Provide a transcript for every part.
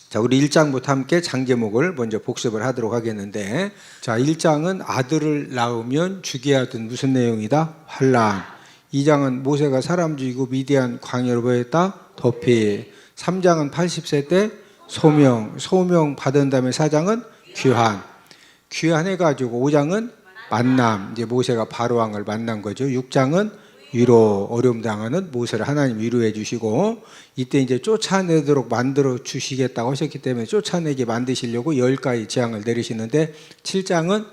자, 우리 1장부터 함께 장제목을 먼저 복습을 하도록 하겠는데, 자, 1장은 아들을 낳으면 죽여야 하던 무슨 내용이다? 환란. 2장은 모세가 사람 죽이고 미디안 광야로 보냈다? 도피. 3장은 80세 때 소명 받은 다음에 4장은 귀환해가지고 5장은 만남, 이제 모세가 바로왕을 만난 거죠. 6장은 위로, 어려움 당하는 모세를 하나님 위로해 주시고, 이때 이제 쫓아내도록 만들어 주시겠다고 하셨기 때문에 쫓아내게 만드시려고 10가지 재앙을 내리시는데, 7장은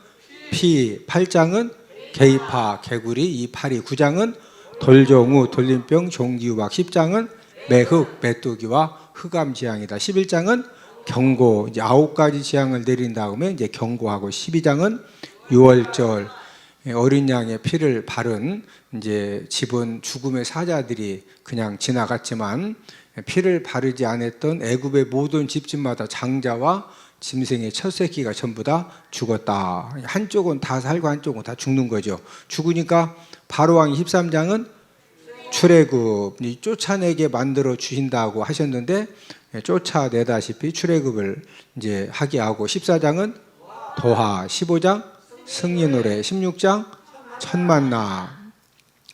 피, 8장은 개입파, 개구리, 이 파리, 9장은 돌종우, 돌림병, 종기우박, 10장은 매흑, 메뚜기와 흑암 재앙이다. 11장은 경고, 이제 9가지 재앙을 내린 다음에 이제 경고하고, 12장은 유월절, 어린 양의 피를 바른 이제 집은 죽음의 사자들이 그냥 지나갔지만 피를 바르지 않았던 애굽의 모든 집집마다 장자와 짐승의 첫 새끼가 전부 다 죽었다. 한쪽은 다 살고 한쪽은 다 죽는 거죠. 죽으니까 바로왕이 13장은 출애굽, 쫓아내게 만들어 주신다고 하셨는데 쫓아내다시피 출애굽을 이제 하게 하고, 14장은 도하, 15장 승리노래, 16장 천만나,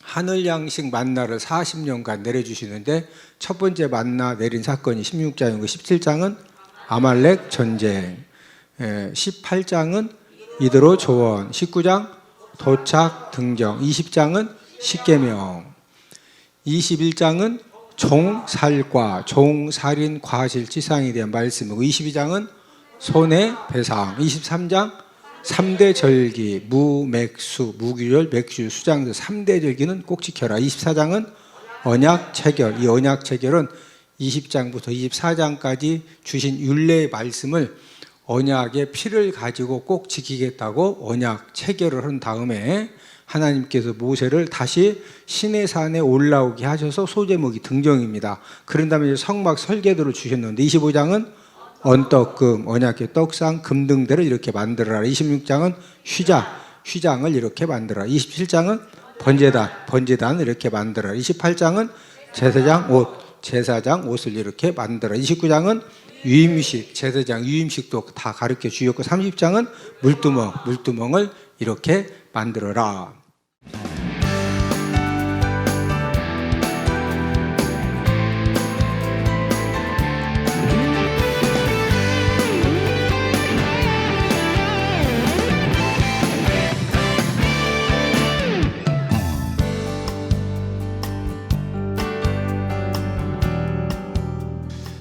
하늘 양식 만나를 40년간 내려주시는데 첫 번째 만나 내린 사건이 16장이고, 17장은 아말렉 전쟁, 18장은 이드로 조원, 19장 도착 등정, 20장은 십계명, 21장은 종살과 종살인 과실치상에 대한 말씀이고, 22장은 손해배상, 23장 3대 절기, 무맥수, 무규절, 맥주, 수장들 3대 절기는 꼭 지켜라. 24장은 언약 체결, 이 언약 체결은 20장부터 24장까지 주신 율례의 말씀을 언약의 피를 가지고 꼭 지키겠다고 언약 체결을 한 다음에 하나님께서 모세를 다시 시내산에 올라오게 하셔서 소제목이 등정입니다. 그런 다음에 성막 설계도를 주셨는데, 25장은 언떡금, 언약의 떡상, 금등대를 이렇게 만들어라. 26장은 휘장을 이렇게 만들어라. 27장은 번제단을 이렇게 만들어라. 28장은 제사장 옷을 이렇게 만들어라. 29장은 유임식, 제사장 유임식도 다 가르쳐 주셨고, 30장은 물두멍을 이렇게 만들어라.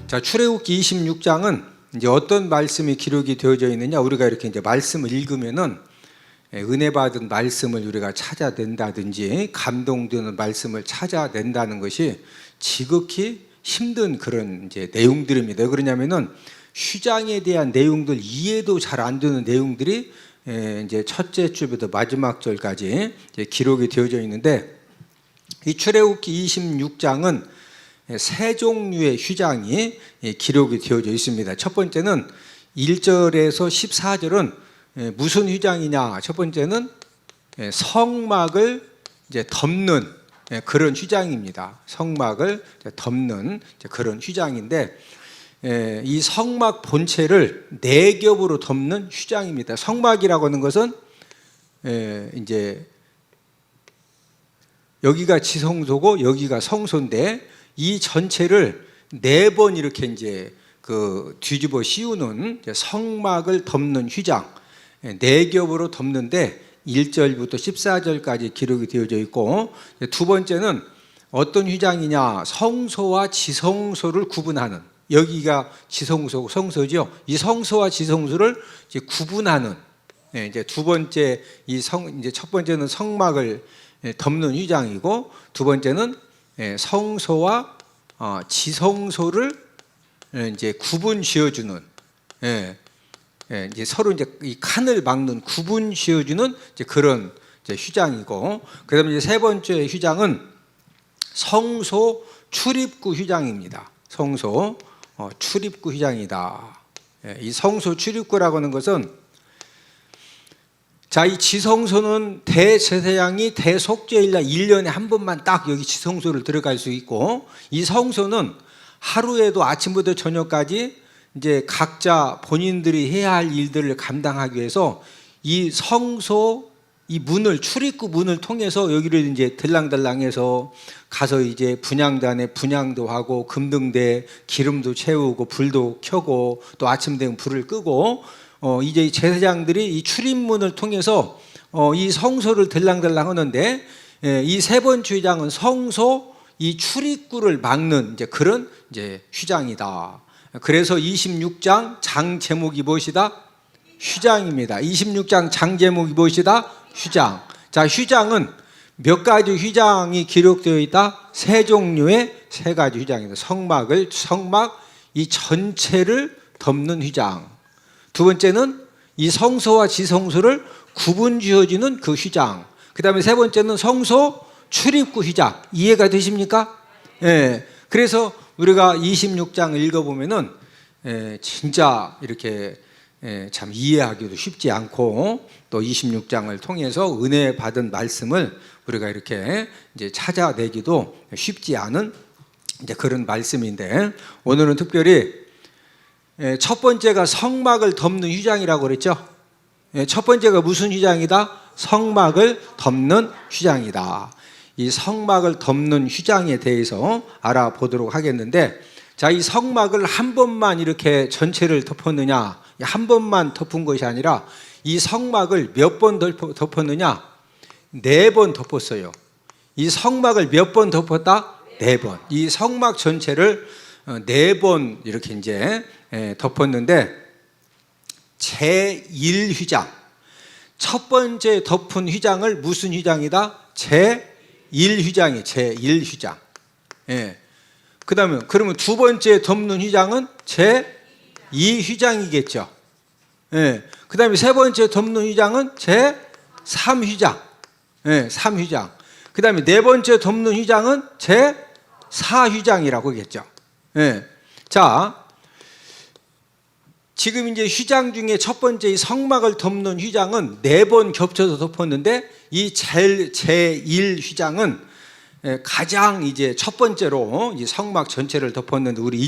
자, 출애굽기 26장은 이제 어떤 말씀이 기록이 되어져 있느냐, 우리가 이렇게 이제 말씀을 읽으면은 은혜 받은 말씀을 우리가 찾아낸다든지 감동되는 말씀을 찾아낸다는 것이 지극히 힘든 그런 이제 내용들입니다. 왜 그러냐면은 휘장에 대한 내용들, 이해도 잘 안 되는 내용들이 이제 첫째 주부터 마지막 절까지 이제 기록이 되어져 있는데, 이 출애굽기 26장은 세 종류의 휘장이 기록이 되어져 있습니다. 첫 번째는 1절에서 14절은 무슨 휘장이냐? 첫 번째는 성막을 이제 덮는 그런 휘장입니다. 성막을 덮는 그런 휘장인데, 이 성막 본체를 4겹으로 덮는 휘장입니다. 성막이라고 하는 것은 이제 여기가 지성소고 여기가 성소인데, 이 전체를 4번 이렇게 이제 뒤집어 씌우는 성막을 덮는 휘장, 4겹으로 덮는데 1절부터 14절까지 기록이 되어져 있고, 두 번째는 어떤 휘장이냐? 성소와 지성소를 구분하는, 여기가 지성소고 성소죠. 이 성소와 지성소를 이제 구분하는, 이제 두 번째 이제 첫 번째는 성막을 덮는 휘장이고, 두 번째는 성소와 지성소를 이제 구분 지어주는, 이제 서로 이제 이 칸을 막는 구분 지어주는 이제 그런 이제 휘장이고, 그다음에 이제 세 번째 휘장은 성소 출입구 휘장입니다. 성소 출입구 휘장이다. 이 성소 출입구라고 하는 것은, 자, 이 지성소는 대제사장이 대속죄일날 1년에 한 번만 딱 여기 지성소를 들어갈 수 있고, 이 성소는 하루에도 아침부터 저녁까지 이제 각자 본인들이 해야 할 일들을 감당하기 위해서 이 성소 이 문을 출입구 문을 통해서 여기를 이제 들랑달랑해서 가서 이제 분향단에 분향도 하고 금등대 기름도 채우고 불도 켜고 또 아침 되면 불을 끄고 이제 제사장들이 이 출입문을 통해서 이 성소를 들랑달랑 하는데 이 세 번째 휘장은 성소 이 출입구를 막는 이제 그런 이제 휘장이다. 그래서 26장 장 제목이 무엇이다? 휘장입니다. 26장 장 제목이 무엇이다? 휘장. 자, 휘장은 몇 가지 휘장이 기록되어 있다? 세 종류의 세 가지 휘장이다. 성막 이 전체를 덮는 휘장. 두 번째는 이 성소와 지성소를 구분 지어주는 그 휘장. 그 다음에 세 번째는 성소 출입구 휘장. 이해가 되십니까? 예. 그래서 우리가 26장 읽어보면은 진짜 이렇게 참 이해하기도 쉽지 않고 또 26장을 통해서 은혜 받은 말씀을 우리가 이렇게 이제 찾아내기도 쉽지 않은 이제 그런 말씀인데 오늘은 특별히 첫 번째가 성막을 덮는 휘장이라고 그랬죠. 첫 번째가 무슨 휘장이다? 성막을 덮는 휘장이다. 이 성막을 덮는 휘장에 대해서 알아보도록 하겠는데 자, 이 성막을 한 번만 이렇게 전체를 덮었느냐 한 번만 덮은 것이 아니라 이 성막을 몇 번 덮었느냐 4번 덮었어요. 이 성막을 몇 번 덮었다? 4번. 이 성막 전체를 4번 이렇게 이제 덮었는데 제1휘장 첫 번째 덮은 휘장을 무슨 휘장이다? 제1휘장이 제1휘장. 예. 그러면 두 번째 덮는 휘장은 제2휘장이겠죠. 예. 그다음에 세 번째 덮는 휘장은 제3휘장. 예, 3휘장. 그다음에 네 번째 덮는 휘장은 제4휘장이라고 하겠죠. 예. 자, 지금 이제 휘장 중에 첫 번째 이 성막을 덮는 휘장은 4번 겹쳐서 덮었는데 이 제1휘장은 가장 이제 첫 번째로 이 성막 전체를 덮었는데 우리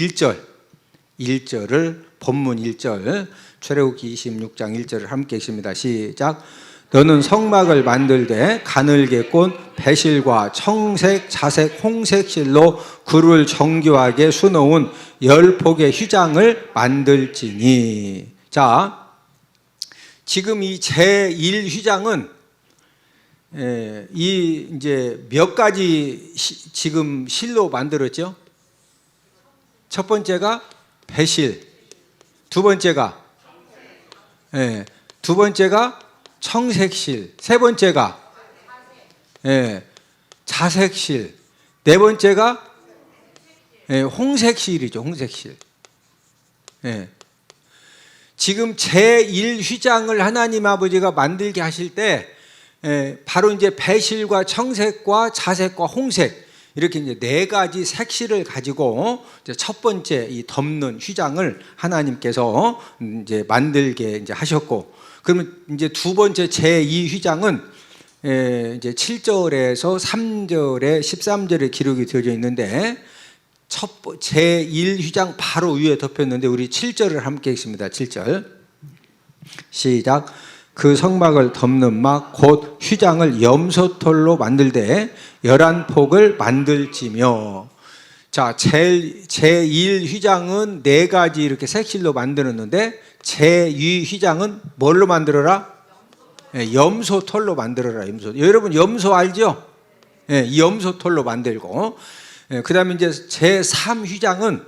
1절을 본문 1절 출애굽기 26장 1절을 함께 읽습니다. 시작. 너는 성막을 만들되 가늘게 꼰 배실과 청색, 자색, 홍색 실로 그를 정교하게 수놓은 10폭의 휘장을 만들지니. 자, 지금 이 제1휘장은 이 이제 몇 가지 지금 실로 만들었죠? 첫 번째가 배실, 두 번째가 청색실, 세 번째가 자색실, 네 번째가 홍색실이죠. 홍색실. 지금 제1휘장을 하나님 아버지가 만들게 하실 때 바로 이제 배실과 청색과 자색과 홍색 이렇게 이제 4가지 색실을 가지고 이제 첫 번째 이 덮는 휘장을 하나님께서 이제 만들게 이제 하셨고, 그러면 이제 두 번째 제2휘장은 이제 7절에서 3절에 13절에 기록이 되어져 있는데 제1휘장 바로 위에 덮였는데 우리 7절을 함께 읽습니다. 7절 시작. 그 성막을 덮는 막 곧 휘장을 염소털로 만들되 11폭을 만들지며. 자, 제1휘장은 4가지 이렇게 색실로 만들었는데 제2휘장은 뭘로 만들어라? 염소털로 만들어라. 염소. 여러분 염소 알죠? 이 염소털로 만들고, 그 다음에 이제 제3휘장은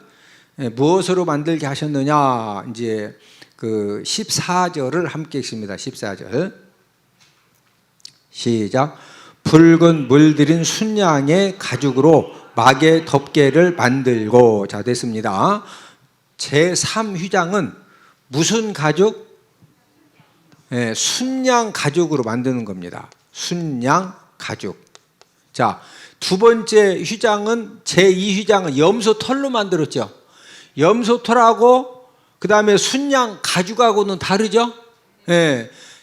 무엇으로 만들게 하셨느냐? 이제 그 14절을 함께 읽습니다. 14절 시작. 붉은 물들인 순양의 가죽으로 막의 덮개를 만들고. 자, 됐습니다. 제3휘장은 무슨 가죽? 순양 가죽으로 만드는 겁니다. 순양 가죽. 자, 두 번째 휘장은 제2휘장은 염소 털로 만들었죠. 염소 털하고 그 다음에 순양 가죽하고는 다르죠.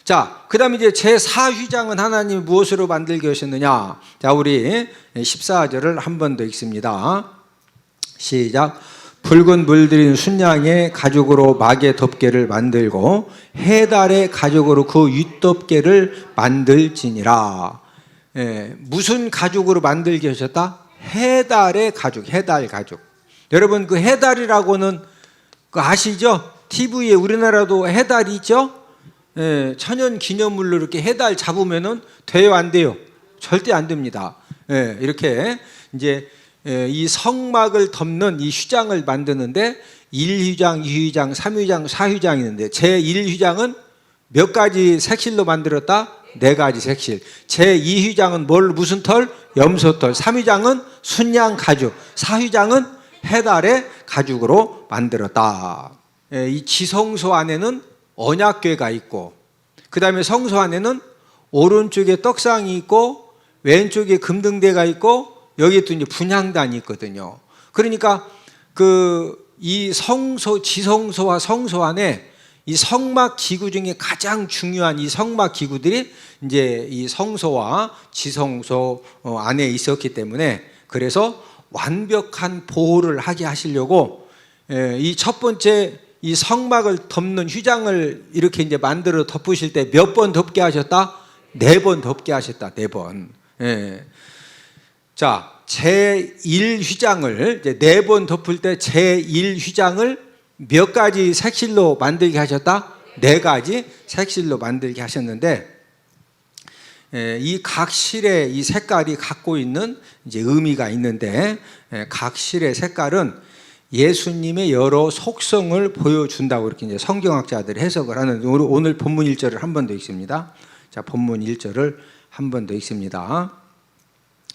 자, 그 다음에 이제 제4휘장은 하나님이 무엇으로 만들게 하셨느냐? 자, 우리 14절을 한 번 더 읽습니다. 시작. 붉은 물들인 순양의 가죽으로 막의 덮개를 만들고 해달의 가죽으로 그 윗덮개를 만들지니라. 무슨 가죽으로 만들게 하셨다? 해달의 가죽, 해달 가죽. 여러분 그 해달이라고는 그 아시죠? TV에 우리나라도 해달이 있죠? 천연 기념물로 이렇게 해달 잡으면은 돼요, 안 돼요? 절대 안 됩니다. 이렇게 이제 이 성막을 덮는 이 휘장을 만드는데 1휘장, 2휘장, 3휘장, 4휘장이 있는데 제1휘장은 몇 가지 색실로 만들었다? 4가지 색실. 제2휘장은 무슨 털? 염소털. 3휘장은 순양 가죽. 4휘장은 해달의 가죽으로 만들었다. 이 지성소 안에는 언약궤가 있고 그 다음에 성소 안에는 오른쪽에 떡상이 있고 왼쪽에 금등대가 있고 여기에 또 이제 분향단이 있거든요. 그러니까 이 지성소와 성소 안에 이 성막 기구 중에 가장 중요한 이 성막 기구들이 이제 이 성소와 지성소 안에 있었기 때문에 그래서 완벽한 보호를 하게 하시려고 이 첫 번째 이 성막을 덮는 휘장을 이렇게 이제 만들어 덮으실 때 몇 번 덮게 하셨다? 4번 덮게 하셨다. 4번. 자, 제1휘장을 이제 4번 덮을 때 제1휘장을 몇 가지 색실로 만들게 하셨다? 4가지 색실로 만들게 하셨는데 이 각 실의 이 색깔이 갖고 있는 이제 의미가 있는데 각 실의 색깔은 예수님의 여러 속성을 보여준다고 이렇게 이제 성경학자들이 해석을 하는 오늘 본문 1절을 한 번 더 읽습니다. 자, 본문 1절을 한 번 더 읽습니다.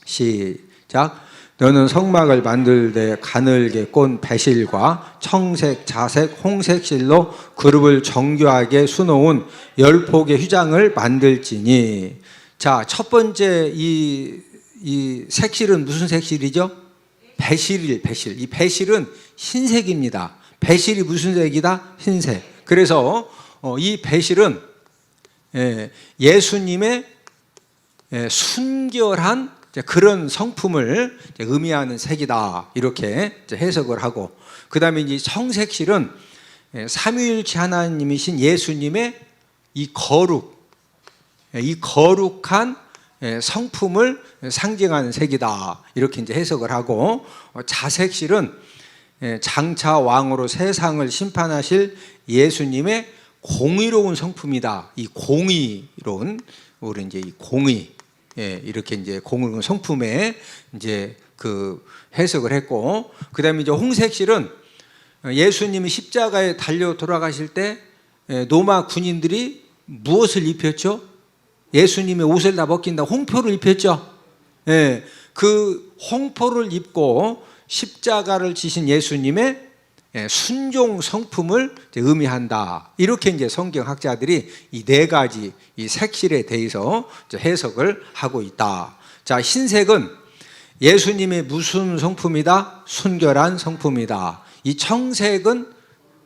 시작. 너는 성막을 만들되 가늘게 꼰 배실과 청색, 자색, 홍색 실로 그룹을 정교하게 수놓은 10폭의 휘장을 만들지니. 자, 첫 번째 이 색실은 무슨 색실이죠? 배실. 이 배실은 흰색입니다. 배실이 무슨 색이다? 흰색. 그래서 이 배실은 예수님의 순결한 그런 성품을 의미하는 색이다. 이렇게 해석을 하고, 그 다음에 이제 청색실은 삼위일체 하나님이신 예수님의 이 거룩한 성품을 상징하는 색이다. 이렇게 이제 해석을 하고, 자색실은 장차 왕으로 세상을 심판하실 예수님의 공의로운 성품이다. 이 공의로운, 우리 이제 이 공의, 이렇게 이제 공의로운 성품에 이제 그 해석을 했고, 그 다음에 이제 홍색실은 예수님이 십자가에 달려 돌아가실 때 로마 군인들이 무엇을 입혔죠? 예수님의 옷을 다 벗긴다. 홍표를 입혔죠. 그 홍포를 입고 십자가를 지신 예수님의 순종 성품을 의미한다. 이렇게 이제 성경학자들이 이 4가지 이 색실에 대해서 해석을 하고 있다. 자, 흰색은 예수님의 무슨 성품이다? 순결한 성품이다. 이 청색은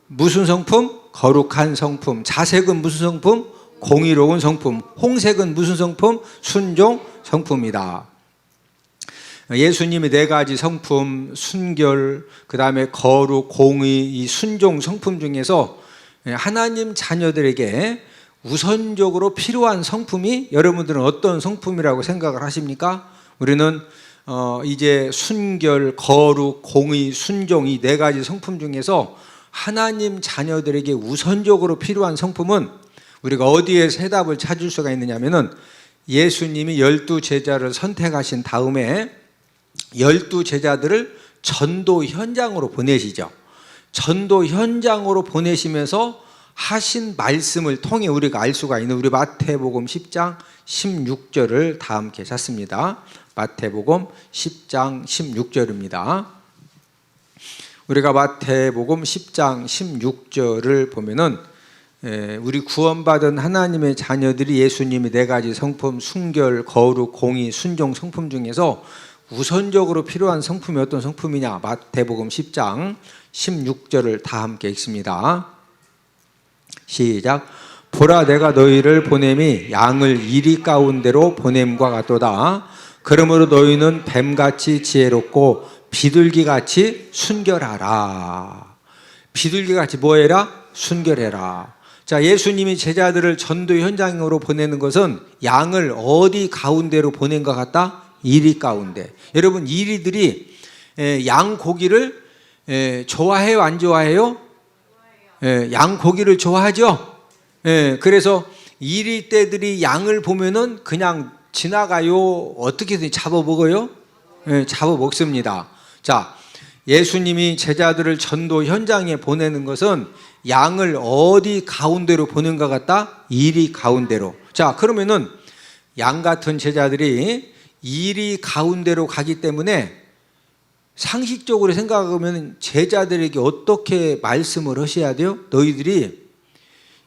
무슨 성품? 거룩한 성품. 자색은 무슨 성품? 공의로운 성품. 홍색은 무슨 성품? 순종 성품이다. 예수님의 4가지 성품, 순결, 그 다음에 거룩, 공의, 이 순종 성품 중에서 하나님 자녀들에게 우선적으로 필요한 성품이 여러분들은 어떤 성품이라고 생각을 하십니까? 우리는 이제 순결, 거룩, 공의, 순종 이 4가지 성품 중에서 하나님 자녀들에게 우선적으로 필요한 성품은 우리가 어디에서 해답을 찾을 수가 있느냐면은 예수님이 12제자를 선택하신 다음에 12제자들을 전도 현장으로 보내시죠. 전도 현장으로 보내시면서 하신 말씀을 통해 우리가 알 수가 있는 우리 마태복음 10장 16절을 다 함께 찾습니다. 마태복음 10장 16절입니다. 우리가 마태복음 10장 16절을 보면은 우리 구원받은 하나님의 자녀들이 예수님의 4가지 성품, 순결, 거룩, 공의, 순종 성품 중에서 우선적으로 필요한 성품이 어떤 성품이냐? 마태복음 10장 16절을 다 함께 읽습니다. 시작. 보라, 내가 너희를 보냄이 양을 이리 가운데로 보냄과 같도다. 그러므로 너희는 뱀같이 지혜롭고 비둘기같이 순결하라. 비둘기같이 뭐해라? 순결해라. 자, 예수님이 제자들을 전도 현장으로 보내는 것은 양을 어디 가운데로 보낸 것 같다? 이리 가운데. 여러분, 이리들이 양 고기를 좋아해요, 안 좋아해요? 양 고기를 좋아하죠. 그래서 이리 떼들이 양을 보면은 그냥 지나가요. 어떻게든 잡아 먹어요? 잡아 먹습니다. 자, 예수님이 제자들을 전도 현장에 보내는 것은 양을 어디 가운데로 보낸 것 같다? 이리 가운데로. 자, 그러면은 양 같은 제자들이 이리 가운데로 가기 때문에 상식적으로 생각하면 제자들에게 어떻게 말씀을 하셔야 돼요? 너희들이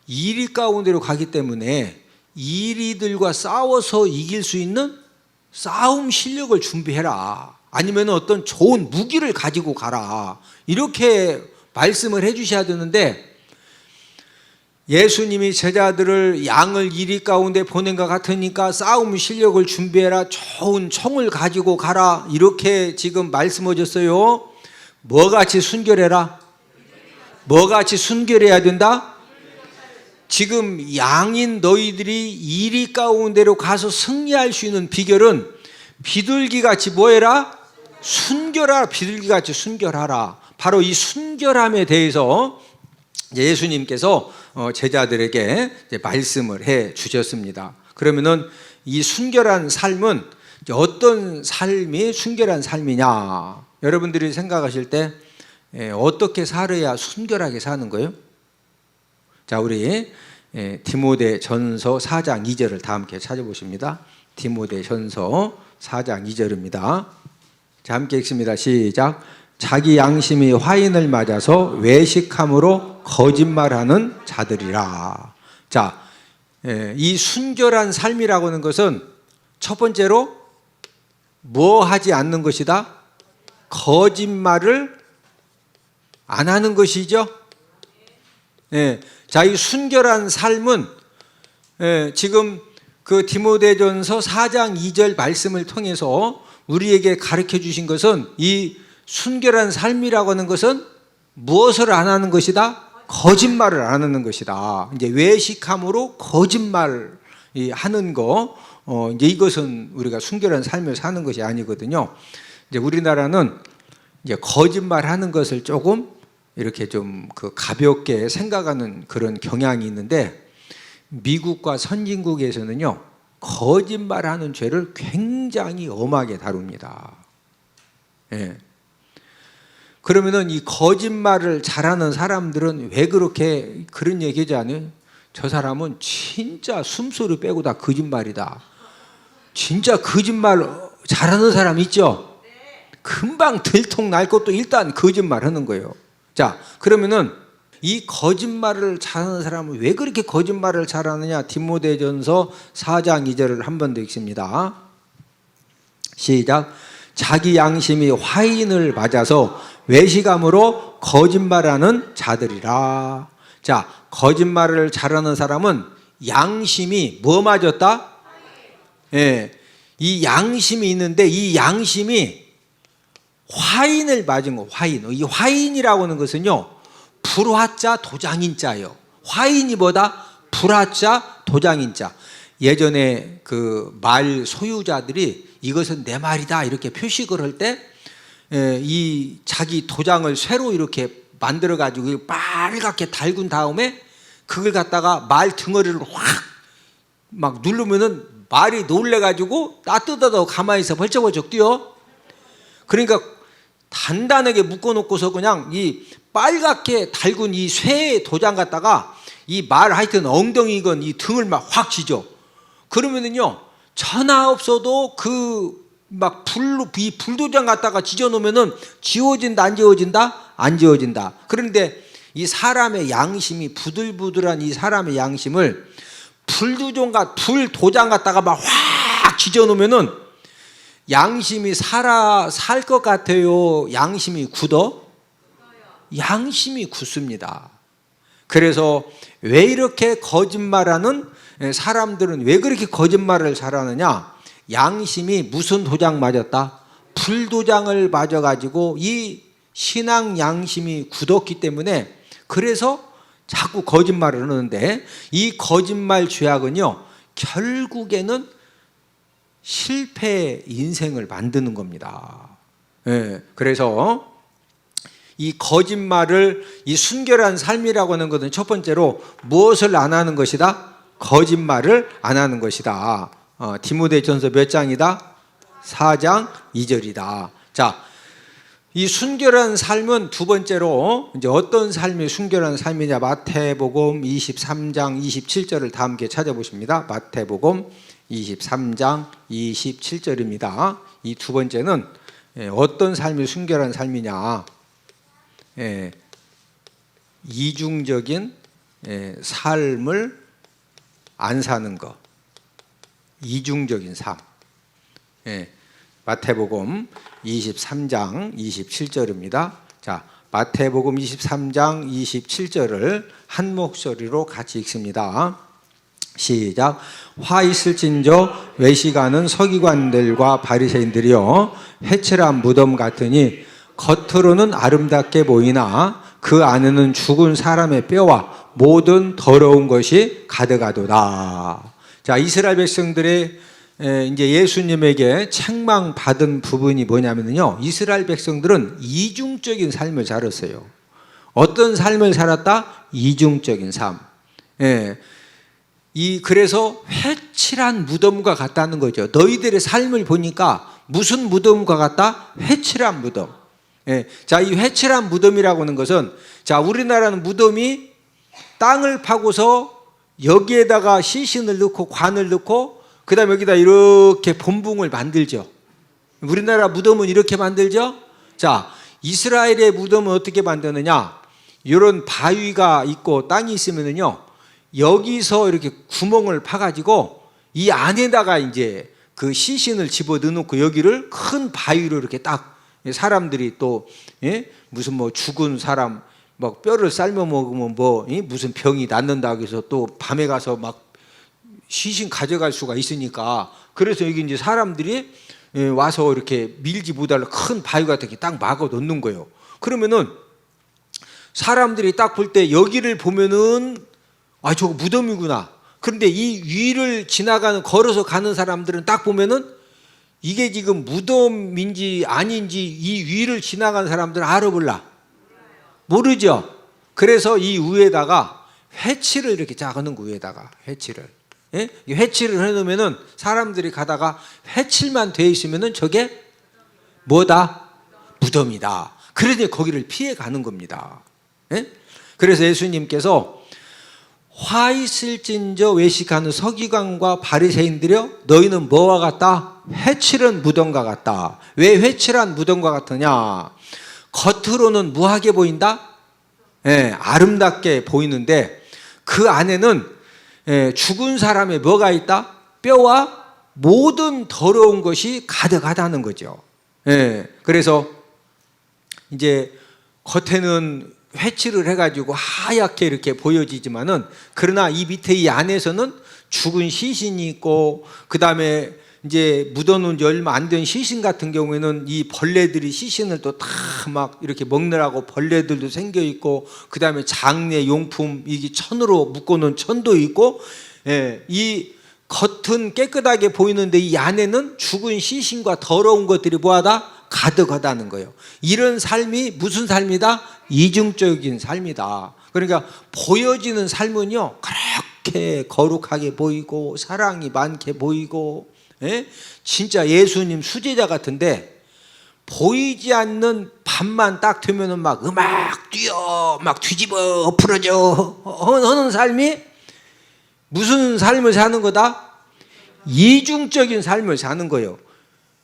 이리 가운데로 가기 때문에 이리들과 싸워서 이길 수 있는 싸움 실력을 준비해라. 아니면 어떤 좋은 무기를 가지고 가라. 이렇게 말씀을 해 주셔야 되는데, 예수님이 제자들을 양을 이리 가운데 보낸 것 같으니까 싸움 실력을 준비해라. 좋은 총을 가지고 가라. 이렇게 지금 말씀하셨어요. 뭐같이 순결해라? 뭐같이 순결해야 된다? 지금 양인 너희들이 이리 가운데로 가서 승리할 수 있는 비결은 비둘기같이 뭐해라? 순결하라. 비둘기같이 순결하라. 바로 이 순결함에 대해서 예수님께서 제자들에게 말씀을 해 주셨습니다. 그러면은 이 순결한 삶은 어떤 삶이 순결한 삶이냐? 여러분들이 생각하실 때 어떻게 살아야 순결하게 사는 거예요? 자, 우리 디모데 전서 4장 2절을 다 함께 찾아보십니다. 디모데 전서 4장 2절입니다. 자, 함께 읽습니다. 시작. 자기 양심이 화인을 맞아서 외식함으로 거짓말하는 자들이라. 자, 이 순결한 삶이라고 하는 것은 첫 번째로 뭐 하지 않는 것이다? 거짓말을 안 하는 것이죠. 자, 이 순결한 삶은 지금 그 디모데전서 4장 2절 말씀을 통해서 우리에게 가르쳐 주신 것은 이 순결한 삶이라고 하는 것은 무엇을 안 하는 것이다? 거짓말을 안 하는 것이다. 이제 외식함으로 거짓말 하는 거, 이제 이것은 우리가 순결한 삶을 사는 것이 아니거든요. 이제 우리나라는 이제 거짓말 하는 것을 조금 이렇게 좀 그 가볍게 생각하는 그런 경향이 있는데, 미국과 선진국에서는요, 거짓말하는 죄를 굉장히 엄하게 다룹니다. 그러면은 이 거짓말을 잘하는 사람들은 왜 그렇게 그런 얘기하지 않아요? 저 사람은 진짜 숨소리 빼고 다 거짓말이다. 진짜 거짓말 잘하는 사람 있죠? 금방 들통 날 것도 일단 거짓말 하는 거예요. 자, 그러면은 이 거짓말을 잘하는 사람은 왜 그렇게 거짓말을 잘하느냐? 디모데전서 4장 2절을 한 번 더 읽습니다. 시작. 자기 양심이 화인을 맞아서 외식함으로 거짓말하는 자들이라. 자, 거짓말을 잘하는 사람은 양심이 뭐 맞았다? 이 양심이 있는데 이 양심이 화인을 맞은 거. 화인. 이 화인이라고 하는 것은요, 불화자 도장인자예요. 화인이 뭐다? 불화자 도장인자. 예전에 그 말 소유자들이 이것은 내 말이다 이렇게 표식을 할 때 이 자기 도장을 쇠로 이렇게 만들어 가지고 빨갛게 달군 다음에 그걸 갖다가 말 등어리를 확 막 누르면은 말이 놀래 가지고 따뜻하다고 가만히 있어 벌쩍벌쩍 뛰어. 그러니까 단단하게 묶어 놓고서 그냥 이 빨갛게 달군 이 쇠 도장 갖다가 이 말 하여튼 엉덩이건 이 등을 막 확 지져. 그러면은요, 전화 없어도 그 막 불로 이 불도장 갖다가 지져 놓으면은 지워진다 안 지워진다? 안 지워진다. 그런데 이 사람의 양심이 부들부들한 이 사람의 양심을 불도장 갖다가 막 확 지져 놓으면은 양심이 살 것 같아요? 양심이 굳어? 양심이 굳습니다. 그래서 왜 이렇게 거짓말하는 사람들은 왜 그렇게 거짓말을 잘하느냐? 양심이 무슨 도장 맞았다? 불도장을 맞아가지고 이 신앙 양심이 굳었기 때문에 그래서 자꾸 거짓말을 하는데, 이 거짓말 죄악은요 결국에는 실패 인생을 만드는 겁니다. 예, 그래서 이 거짓말을, 이 순결한 삶이라고 하는 것은 첫 번째로 무엇을 안 하는 것이다? 거짓말을 안 하는 것이다. 디모데전서 몇 장이다? 4장 2절이다. 자, 이 순결한 삶은 두 번째로 이제 어떤 삶이 순결한 삶이냐? 마태복음 23장 27절을 다 함께 찾아보십니다. 마태복음 23장 27절입니다. 이 두 번째는 어떤 삶이 순결한 삶이냐? 이중적인 삶을 안 사는 것. 이중적인 삶. 마태복음 23장 27절입니다. 자, 마태복음 23장 27절을 한 목소리로 같이 읽습니다. 시작. 화 있을진저 외식하는 서기관들과 바리새인들이여, 회칠한 무덤 같으니 겉으로는 아름답게 보이나 그 안에는 죽은 사람의 뼈와 모든 더러운 것이 가득하도다. 자, 이스라엘 백성들의 이제 예수님에게 책망받은 부분이 뭐냐면요, 이스라엘 백성들은 이중적인 삶을 살았어요. 어떤 삶을 살았다? 이중적인 삶. 그래서 회칠한 무덤과 같다는 거죠. 너희들의 삶을 보니까 무슨 무덤과 같다? 회칠한 무덤. 자, 이 회칠한 무덤이라고 하는 것은, 자, 우리나라는 무덤이 땅을 파고서 여기에다가 시신을 넣고 관을 넣고 그 다음에 여기다 이렇게 본붕을 만들죠. 우리나라 무덤은 이렇게 만들죠. 자, 이스라엘의 무덤은 어떻게 만드느냐? 이런 바위가 있고 땅이 있으면은요, 여기서 이렇게 구멍을 파가지고 이 안에다가 이제 그 시신을 집어 넣어놓고 여기를 큰 바위로 이렇게 딱, 사람들이 또 무슨 뭐 죽은 사람 막 뼈를 삶아 먹으면 뭐 무슨 병이 낫는다고 해서 또 밤에 가서 막 시신 가져갈 수가 있으니까, 그래서 여기 이제 사람들이 와서 이렇게 밀지 못할 큰 바위 같은 게 딱 막아 놓는 거예요. 그러면은 사람들이 딱 볼 때 여기를 보면은 아, 저거 무덤이구나. 그런데 이 위를 지나가는, 걸어서 가는 사람들은 딱 보면은 이게 지금 무덤인지 아닌지 이 위를 지나가는 사람들은 알아 몰라? 모르죠. 그래서 이 위에다가 회칠을 이렇게 작은 거 위에다가 회칠을, 이 회칠을 해놓으면은 사람들이 가다가 회칠만 돼 있으면은 저게 뭐다? 무덤이다. 그러니 거기를 피해 가는 겁니다. 그래서 예수님께서 화 있을진저 외식하는 서기관과 바리새인들이여, 너희는 뭐와 같다? 회칠한 무덤과 같다. 왜 회칠한 무덤과 같으냐? 겉으로는 무하게 보인다? 아름답게 보이는데 그 안에는 죽은 사람의 뭐가 있다? 뼈와 모든 더러운 것이 가득하다는 거죠. 그래서 이제 겉에는 회칠을 해가지고 하얗게 이렇게 보여지지만은, 그러나 이 밑에 이 안에서는 죽은 시신이 있고, 그 다음에 이제 묻어놓은 지 얼마 안 된 시신 같은 경우에는 이 벌레들이 시신을 또 다 막 이렇게 먹느라고 벌레들도 생겨 있고, 그 다음에 장례 용품, 이게 천으로 묶어놓은 천도 있고, 이 겉은 깨끗하게 보이는데 이 안에는 죽은 시신과 더러운 것들이 뭐하다? 가득하다는 거예요. 이런 삶이 무슨 삶이다? 이중적인 삶이다. 그러니까 보여지는 삶은요, 그렇게 거룩하게 보이고 사랑이 많게 보이고, 진짜 예수님 수제자 같은데, 보이지 않는 밤만 딱 되면은 막 음악 뛰어, 막 뒤집어 엎으러져 하는 삶이 무슨 삶을 사는 거다? 이중적인 삶을 사는 거예요.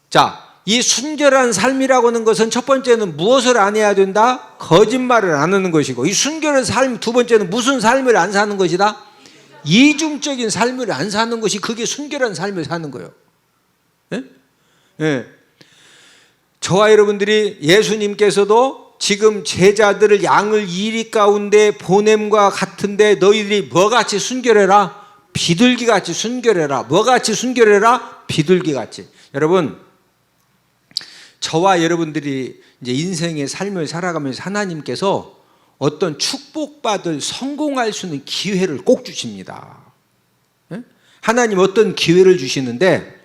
자, 이 순결한 삶이라고 하는 것은 첫 번째는 무엇을 안 해야 된다? 거짓말을 안 하는 것이고, 이 순결한 삶 두 번째는 무슨 삶을 안 사는 것이다? 이중적인 삶을 안 사는 것이, 그게 순결한 삶을 사는 거예요. 저와 여러분들이, 예수님께서도 지금 제자들을 양을 이리 가운데 보냄과 같은데 너희들이 뭐같이 순결해라? 비둘기같이 순결해라. 뭐같이 순결해라? 비둘기같이. 여러분, 저와 여러분들이 이제 인생의 삶을 살아가면서 하나님께서 어떤 축복받을 성공할 수 있는 기회를 꼭 주십니다. 하나님 어떤 기회를 주시는데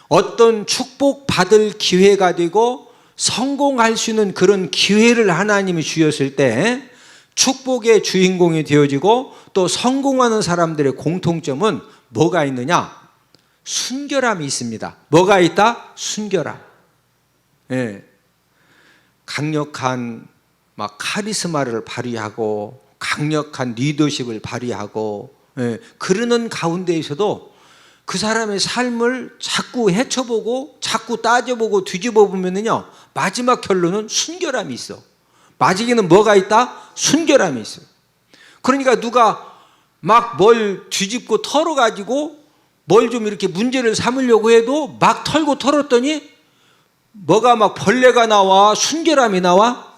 어떤 축복받을 기회가 되고 성공할 수 있는 그런 기회를 하나님이 주셨을 때 축복의 주인공이 되어지고 또 성공하는 사람들의 공통점은 뭐가 있느냐? 순결함이 있습니다. 뭐가 있다? 순결함. 예. 강력한 막 카리스마를 발휘하고 강력한 리더십을 발휘하고 그러는 가운데에서도 그 사람의 삶을 자꾸 헤쳐보고 자꾸 따져보고 뒤집어 보면은요 마지막 결론은 순결함이 있어. 마지막에는 뭐가 있다? 순결함이 있어. 그러니까 누가 막 뭘 뒤집고 털어가지고 뭘 좀 이렇게 문제를 삼으려고 해도 막 털고 털었더니 뭐가 막 벌레가 나와? 순결함이 나와?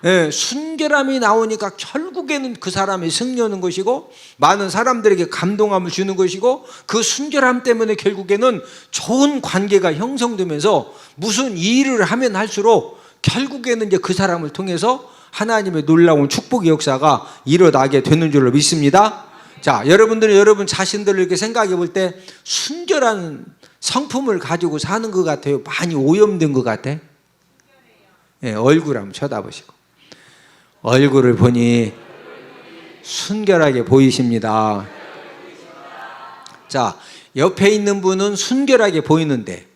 예, 순결함이 나오니까 결국에는 그 사람이 승리하는 것이고 많은 사람들에게 감동함을 주는 것이고 그 순결함 때문에 결국에는 좋은 관계가 형성되면서 무슨 일을 하면 할수록 결국에는 이제 그 사람을 통해서 하나님의 놀라운 축복의 역사가 일어나게 되는 줄로 믿습니다. 자, 여러분들은 여러분 자신들을 이렇게 생각해 볼 때 순결한 성품을 가지고 사는 것 같아요? 많이 오염된 것 같아? 예, 얼굴 한번 쳐다보시고 얼굴을 보니 순결하게 보이십니다. 자, 옆에 있는 분은 순결하게 보이는데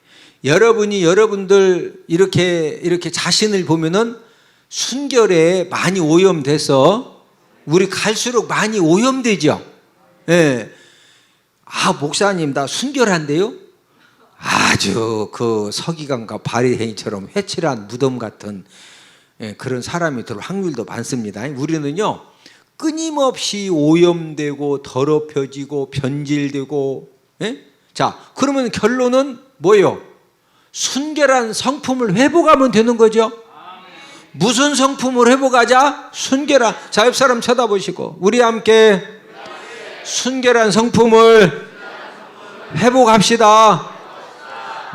여러분이 여러분들 이렇게 자신을 보면은 순결에 많이 오염돼서 우리 갈수록 많이 오염되죠. 예. 아, 목사님 나 순결한데요? 아주 그 서기관과 바리새인처럼 회칠한 무덤 같은 그런 사람이 될 확률도 많습니다. 우리는요 끊임없이 오염되고 더럽혀지고 변질되고 자, 그러면 결론은 뭐예요? 순결한 성품을 회복하면 되는 거죠. 무슨 성품을 회복하자? 순결한. 자, 옆 사람 쳐다보시고 우리 함께 순결한 성품을 회복합시다.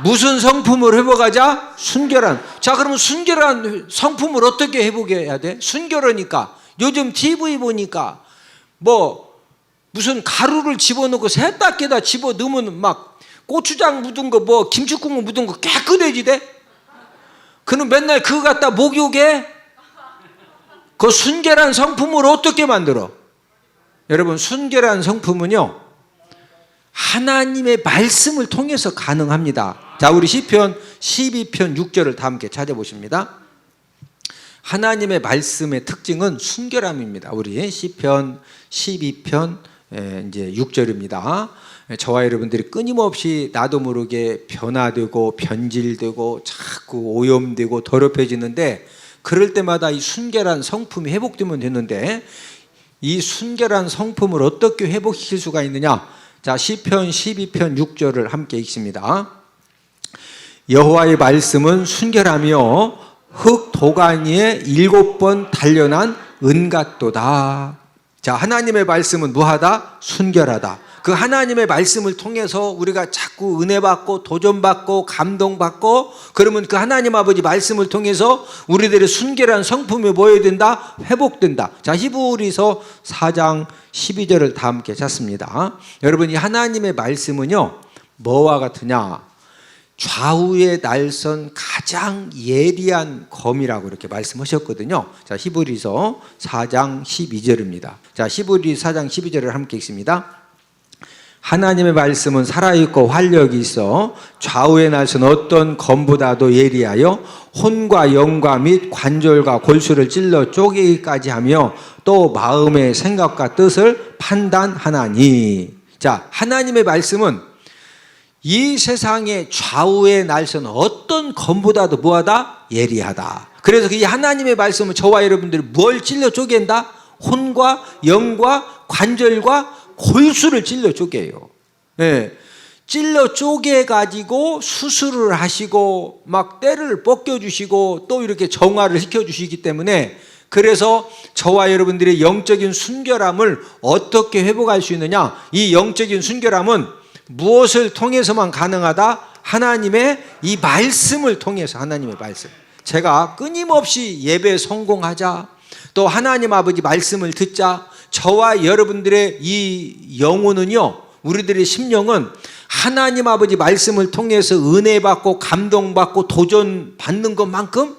무슨 성품을 회복하자? 순결한. 자, 그러면 순결한 성품을 어떻게 회복해야 돼? 순결하니까 요즘 TV 보니까 뭐 무슨 가루를 집어넣고 세탁기에다 집어넣으면 막 고추장 묻은 거 뭐 김치국물 묻은 거 깨끗해지대? 그럼 맨날 그거 갖다 목욕해? 그 순결한 성품을 어떻게 만들어? 여러분, 순결한 성품은요 하나님의 말씀을 통해서 가능합니다. 자, 우리 시편 12편 6절을 다 함께 찾아보십니다. 하나님의 말씀의 특징은 순결함입니다. 우리 시편 12편 이제 6절입니다. 저와 여러분들이 끊임없이 나도 모르게 변화되고 변질되고 자꾸 오염되고 더럽혀지는데 그럴 때마다 이 순결한 성품이 회복되면 되는데 이 순결한 성품을 어떻게 회복시킬 수가 있느냐? 자, 시편 12편 6절을 함께 읽습니다. 여호와의 말씀은 순결하며 흙 도가니에 7번 단련한 은같도다. 자, 하나님의 말씀은 무하다? 순결하다. 그 하나님의 말씀을 통해서 우리가 자꾸 은혜 받고 도전 받고 감동 받고 그러면 그 하나님 아버지 말씀을 통해서 우리들의 순결한 성품이 뭐여야 된다? 회복된다. 자, 히브리서 4장 12절을 다 함께 찾습니다. 여러분, 이 하나님의 말씀은요 뭐와 같으냐? 좌우의 날선 가장 예리한 검이라고 이렇게 말씀하셨거든요. 자, 히브리서 4장 12절입니다. 자, 히브리서 4장 12절을 함께 읽습니다. 하나님의 말씀은 살아있고 활력이 있어 좌우의 날선 어떤 검보다도 예리하여 혼과 영과 및 관절과 골수를 찔러 쪼개기까지 하며 또 마음의 생각과 뜻을 판단하나니. 자, 하나님의 말씀은 이 세상의 좌우의 날선 어떤 검보다도 뭐하다? 예리하다. 그래서 이 하나님의 말씀은 저와 여러분들이 뭘 찔러 쪼갠다? 혼과 영과 관절과 골수를 찔러 쪼개요. 예. 찔러 쪼개가지고 수술을 하시고 막 때를 벗겨주시고 또 이렇게 정화를 시켜주시기 때문에 그래서 저와 여러분들의 영적인 순결함을 어떻게 회복할 수 있느냐? 이 영적인 순결함은 무엇을 통해서만 가능하다? 하나님의 이 말씀을 통해서, 하나님의 말씀. 제가 끊임없이 예배 성공하자, 또 하나님 아버지 말씀을 듣자, 저와 여러분들의 이 영혼은요, 우리들의 심령은 하나님 아버지 말씀을 통해서 은혜 받고 감동 받고 도전 받는 것만큼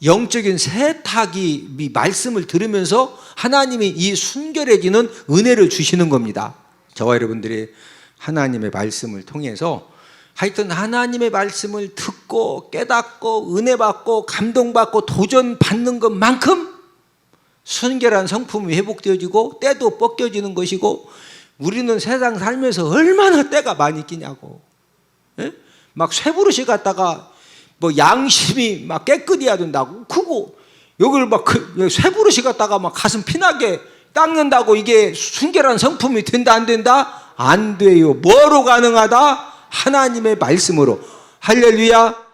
영적인 세탁이 이 말씀을 들으면서 하나님이 이 순결해지는 은혜를 주시는 겁니다. 저와 여러분들이 하나님의 말씀을 통해서 하여튼 하나님의 말씀을 듣고 깨닫고 은혜 받고 감동 받고 도전 받는 것만큼 순결한 성품이 회복되어지고 때도 벗겨지는 것이고, 우리는 세상 살면서 얼마나 때가 많이 끼냐고. 예? 막 쇠부릇이 갖다가 뭐 양심이 막 깨끗해야 된다고 크고, 여기를 막 쇠부릇이 갖다가 막 가슴 피나게 닦는다고 이게 순결한 성품이 된다 안 된다? 안 돼요. 뭐로 가능하다? 하나님의 말씀으로. 할렐루야.